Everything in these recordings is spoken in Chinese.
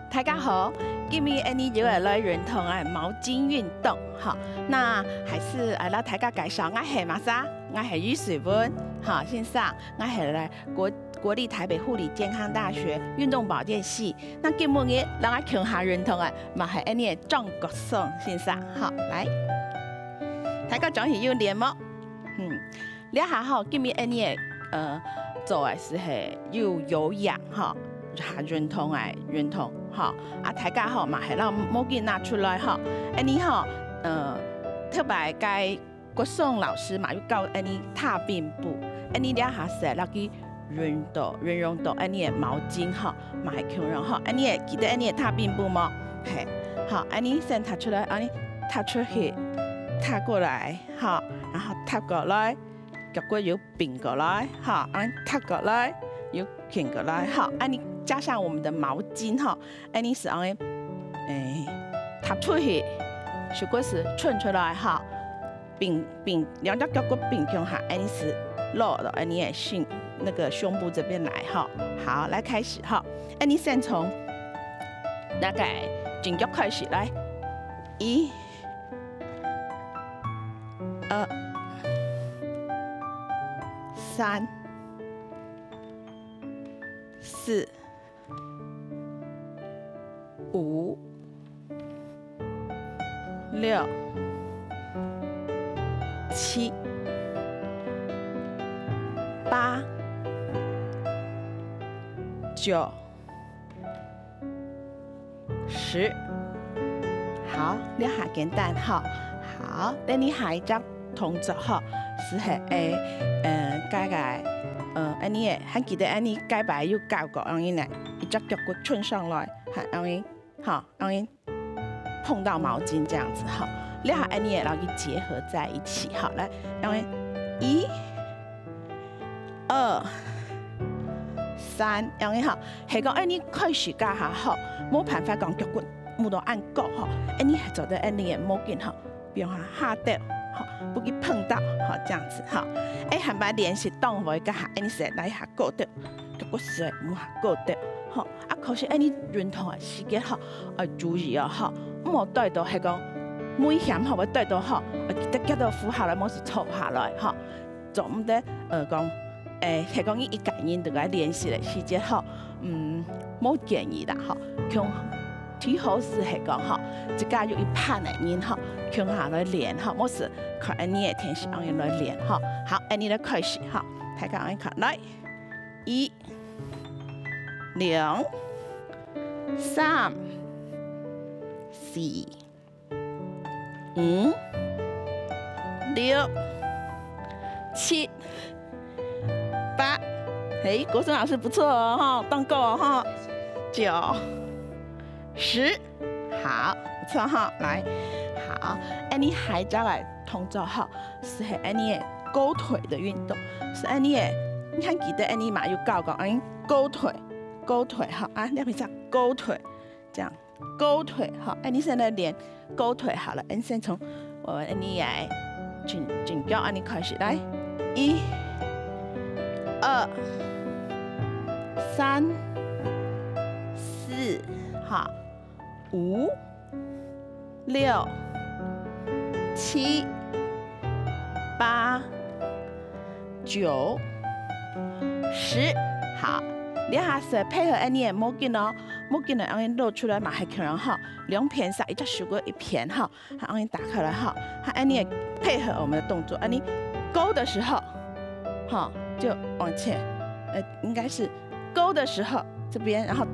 大家好，今日呢又来运动啊毛巾运动，好，那还是来大家介绍，我系马莎，我系于水文，好，先生，我系来国立台北护理健康大学运动保健系，那今日让我强下运动啊，嘛系呢张国松先生，好，来，大家讲起要练么？练下好，今日呢做的是系要有氧，哈。下运动诶，运动吼，啊大家吼嘛系让毛巾拿出来吼，你吼特别该国颂老师嘛要教你踏并步，你两下是那个运用到你的毛巾吼，嘛系强用吼，你会记得你的踏并步吗？嘿，好，你先踏出来，你踏出去，踏过来，好，然后踏过来，脚骨又并过来，好，踏过来。又挺过来，好，你加上我们的毛巾哈，你是踏出去，如果是顺出来哈，并两只脚骨并向下，你是落到你的胸部这边来哈，好，来开始哈，你先从大概颈脚开始来，1、2、3、4、5、6、7、8、9、10。好，你下简单哈。好，那你下一张动作哈，是你还记得你解牌要教过，让你呢一只脚骨顺上来，让你碰到毛巾这样子哈，两下你也让你结合在一起，好来，让你1、2、3，让你好，系讲你开始教下好，冇办法讲脚骨冇到按够哈，你系做到你的毛巾哈，不用下掉。好，不给碰到，好这样子，好，还把练习动作个下，你是来下过掉，结果是冇下过掉，好，可是你运动的时间好，注意哦，好，冇对到系讲危险好，要对到好，记得脚到扶下来，冇是坐下来，好，做唔得讲，系讲你一感应这个练习的时间好，冇建议啦，好，从最好是系讲哈，这个有一半的人哈，向下来练哈，冇是看你的天使让人来练哈。好，你来开始哈，大家看来，1、2、3、4、5、6、7、8，国松老师不错哦哈，当够哦哈，9、10，好，不错哈，来，好，你还再来动作哈，是你的勾腿的运动，是你的，你看记得你嘛有教过，勾腿哈，两边这样勾腿，这样勾腿哈，你现在练勾腿好了，你先从你来颈脚，你开始来，1、2、3、4，好。5、6、7、8、9、10，好，你下是配合你的毛巾哦，毛巾呢让你露出来嘛，还可能哈，两片上一只手骨一片哈，让你打开来哈，你也配合我们的动作，你勾的时候，哈就往前，应该是勾的时候这边，然后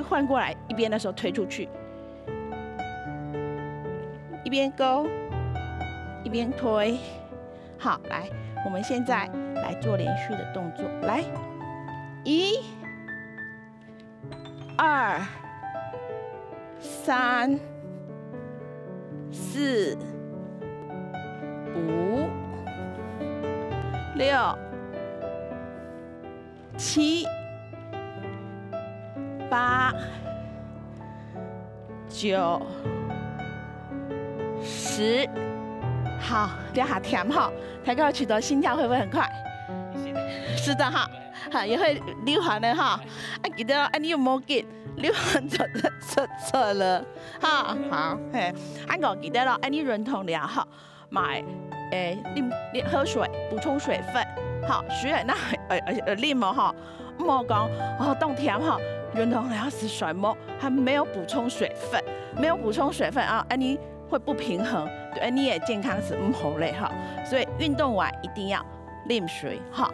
换过来一边的时候推出去。一边勾，一边推，好，来，我们现在来做连续的动作，来，1、2、3、4、5、6、7、8、9、10，好，两下甜哈，大家觉得心跳会不会很快？是的哈，好也会流汗的哈。啊，记得你有冇记？流汗就错了哈。好，嘿，我记得了，你润通了哈，买你喝水，补充水分。好，水那啉冇哈，冇讲哦冬天哈，润通了是水冇，还没有补充水分，没有补充水分啊，你会不平衡，对你的健康是唔好嘞哈。所以运动完一定要啉水哈。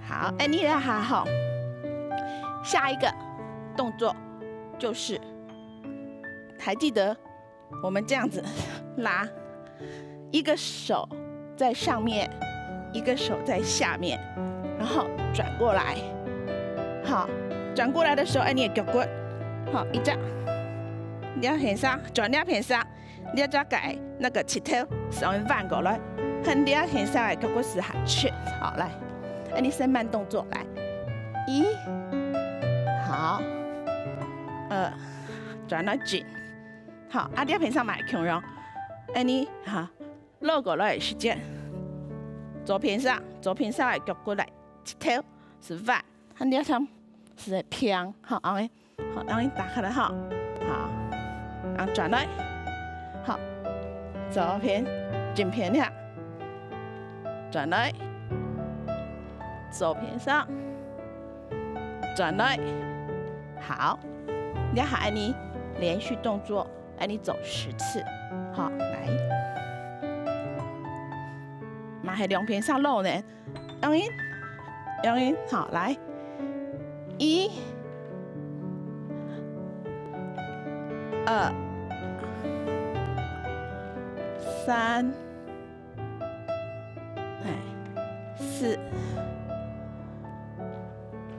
好，你也还好。下一个动作就是还记得我们这样子拉，一个手在上面，一个手在下面，然后转过来。好，转过来的时候，你的脚骨，好一张，你要偏上，转两偏上，你要再改那个膝头稍微弯过来，很两偏上的脚骨是下去。好，来，你先慢动作来，一，好。转到紧，好，两边上买强容，你哈落过来的时间，左边上的脚过来，膝头是弯，两上是平，好，好，让你打开来哈，好，然后转来，好，左边紧偏下，转来，左边上，转来，好。两下你连续动作，你走10次，好，来，嘛系两边上路呢，用音，好，来，1、2、3、4、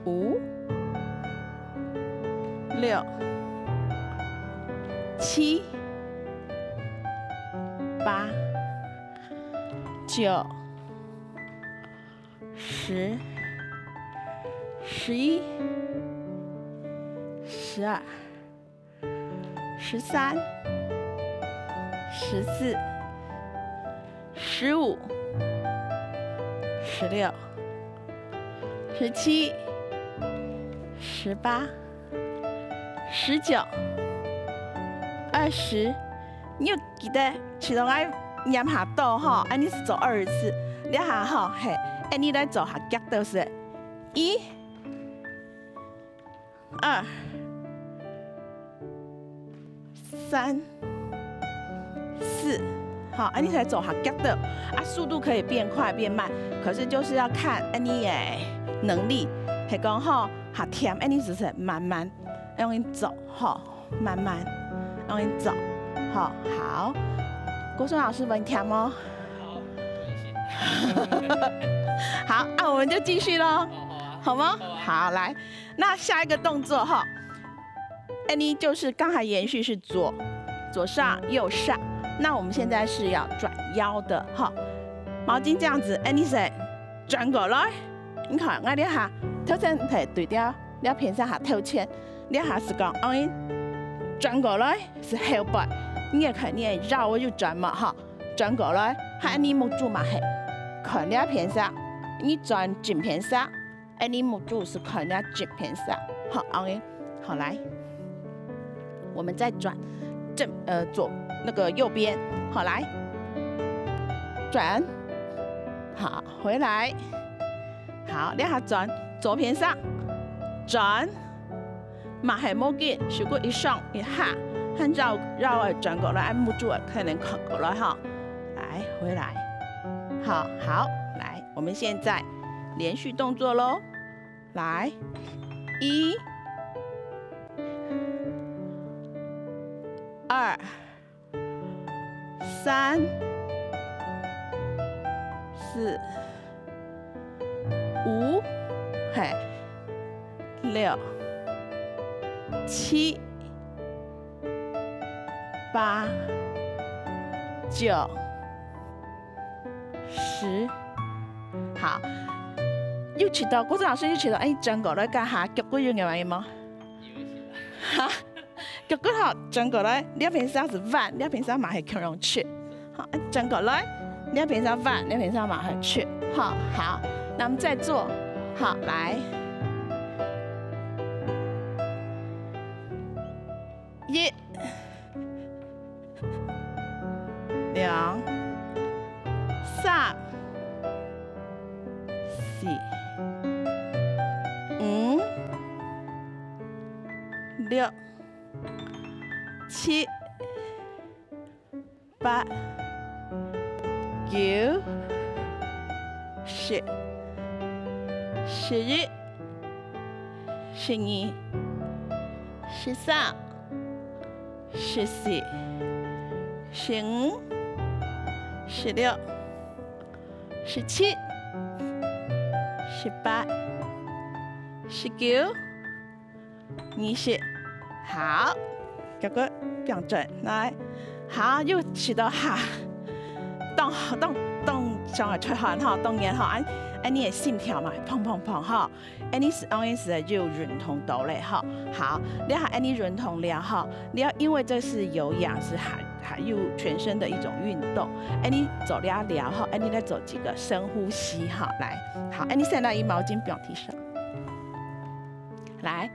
5、6、7、8、9、10、11、12、13、14、15、16、17、18、19、20，你要记得其中爱念下倒哈，你是走20次，两下哈嘿，你来走下脚倒是1、2、3、4，好，你才走下脚倒，速度可以变快变慢，可是就是要看你的能力，系讲吼下甜，你只是慢慢。让你走，好，慢慢让你走，好，好。国松老师闻甜哦。好，好，我们就继续喽，好吗？好，来，那下一个动作哈，你就是刚才延续是左上右上，那我们现在是要转腰的哈，毛巾这样子，你是转过来，你看我两下头前係對掉，你偏上下頭前。两下是讲，转过来是后背，你也看，你也绕我就转嘛哈，转过来，还你木住嘛嘿，看两偏上，你转正偏上，你木住是看两正偏上，好，好来，我们再转左那个右边，好来，转，好回来，好两下转左偏上，转。嘛系冇紧，如果一上一下，很绕转过来，按木住可能看过来哈，来回来，好，来，我们现在连续动作喽，来，1、2、3、4、5，嘿，6、7、8、9、10，好，又知道，郭正老师又知道，轉過來家下腳骨用嘅玩意嗎？哈，腳骨好轉過來，兩邊上是彎，兩邊上嘛係強用切，好，转过来，两边上翻，两边上往回去。好，好，那我们再做。好，来，一、两、三、四、五、六、七、八、九、十、11、12、13、14、15、16、17、18、19、20，好，这个标准来，好，又起到哈，动，上来出汗哈，动眼哈，你的心跳嘛，砰砰砰哈，你是按时就润通到嘞哈，好，你还你润通了哈，你要因为这是有氧，是还有全身的一种运动，你走了哈，你来走几个深呼吸哈，来，好，你现在以毛巾不用提手，来，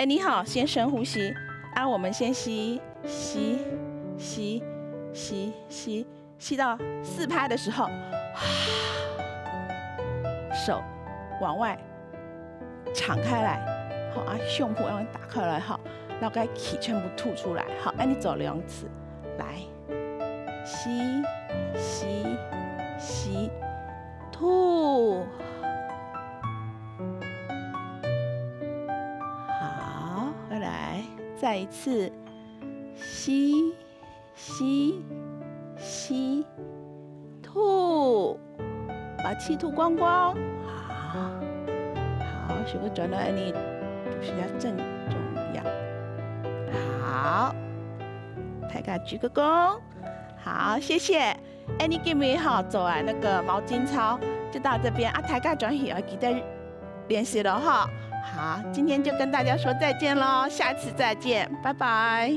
你好，先深呼吸，我们先吸到4拍的时候。手往外敞开来，好胸部要打开来，好，然后该气全部吐出来，好，你走2次，来，吸，吐，好，回来，再一次，吸，吐。把气吐光光，好，学个转了，你比较正重要，好，大家鞠个躬，好，谢谢。你今日好做完那个毛巾操，就到这边大家转去要记得练习了哈。好，今天就跟大家说再见喽，下次再见，拜拜。